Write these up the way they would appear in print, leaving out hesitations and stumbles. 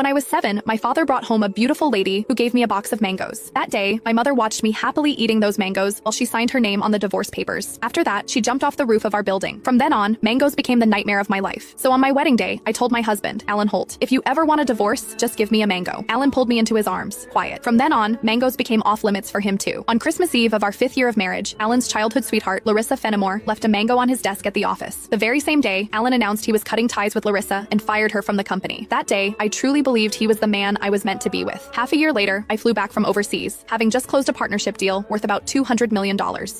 When I was 7, my father brought home a beautiful lady who gave me a box of mangoes. That day, my mother watched me happily eating those mangoes while she signed her name on the divorce papers. After that, she jumped off the roof of our building. From then on, mangoes became the nightmare of my life. So on my wedding day, I told my husband, Alan Holt, if you ever want a divorce, just give me a mango. Alan pulled me into his arms, quiet. From then on, mangoes became off limits for him too. On Christmas Eve of our 5th year of marriage, Alan's childhood sweetheart, Larissa Fenimore, left a mango on his desk at the office. The very same day, Alan announced he was cutting ties with Larissa and fired her from the company. That day, I truly believed he was the man I was meant to be with. Half a year later, I flew back from overseas, having just closed a partnership deal worth about $200 million.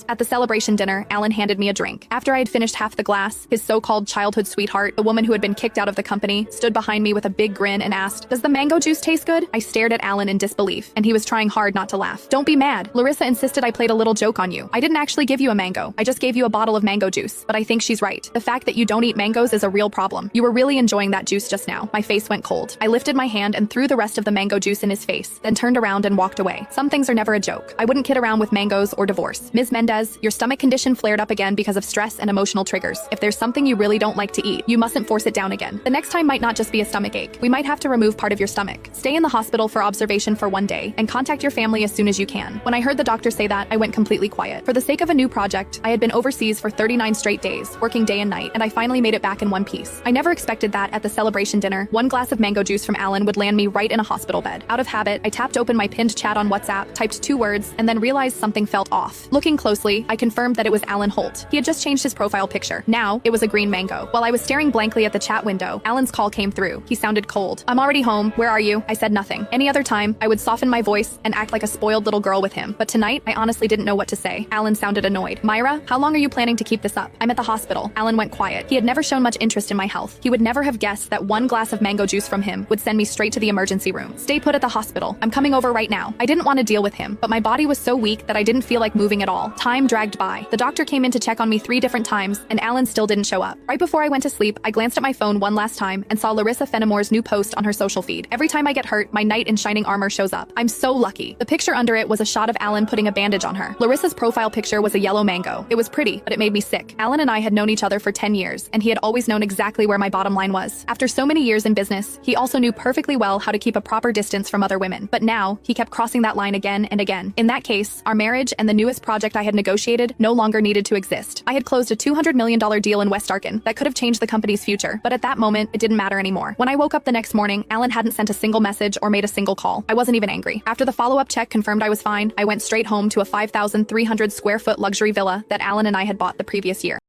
At the celebration dinner, Alan handed me a drink. After I had finished half the glass, his so-called childhood sweetheart, the woman who had been kicked out of the company, stood behind me with a big grin and asked, "Does the mango juice taste good?" I stared at Alan in disbelief, and he was trying hard not to laugh. "Don't be mad. Larissa insisted I played a little joke on you. I didn't actually give you a mango. I just gave you a bottle of mango juice. But I think she's right. The fact that you don't eat mangoes is a real problem. You were really enjoying that juice just now." My face went cold. I lifted my hand and threw the rest of the mango juice in his face, then turned around and walked away. Some things are never a joke. I wouldn't kid around with mangoes or divorce. Ms. Mendez, your stomach condition flared up again because of stress and emotional triggers. If there's something you really don't like to eat, you mustn't force it down again. The next time might not just be a stomach ache. We might have to remove part of your stomach. Stay in the hospital for observation for 1 day and contact your family as soon as you can. When I heard the doctor say that, I went completely quiet. For the sake of a new project, I had been overseas for 39 straight days, working day and night, and I finally made it back in one piece. I never expected that at the celebration dinner, one glass of mango juice from Alan would land me right in a hospital bed. Out of habit, I tapped open my pinned chat on WhatsApp, typed 2 words, and then realized something felt off. Looking closely, I confirmed that it was Alan Holt. He had just changed his profile picture. Now, it was a green mango. While I was staring blankly at the chat window, Alan's call came through. He sounded cold. "I'm already home. Where are you?" I said nothing. Any other time, I would soften my voice and act like a spoiled little girl with him. But tonight, I honestly didn't know what to say. Alan sounded annoyed. "Myra, how long are you planning to keep this up?" "I'm at the hospital." Alan went quiet. He had never shown much interest in my health. He would never have guessed that one glass of mango juice from him would send me straight to the emergency room. "Stay put at the hospital. I'm coming over right now." I didn't want to deal with him, but my body was so weak that I didn't feel like moving at all. Time dragged by. The doctor came in to check on me 3 different times, and Alan still didn't show up. Right before I went to sleep, I glanced at my phone one last time and saw Larissa Fenimore's new post on her social feed. Every time I get hurt, my knight in shining armor shows up. I'm so lucky. The picture under it was a shot of Alan putting a bandage on her. Larissa's profile picture was a yellow mango. It was pretty, but it made me sick. Alan and I had known each other for 10 years, and he had always known exactly where my bottom line was. After so many years in business, he also knew perfectly well how to keep a proper distance from other women. But now, he kept crossing that line again and again. In that case, our marriage and the newest project I had negotiated no longer needed to exist. I had closed a $200 million deal in West Arkin that could have changed the company's future, but at that moment, it didn't matter anymore. When I woke up the next morning, Alan hadn't sent a single message or made a single call. I wasn't even angry. After the follow-up check confirmed I was fine, I went straight home to a 5,300 square foot luxury villa that Alan and I had bought the previous year.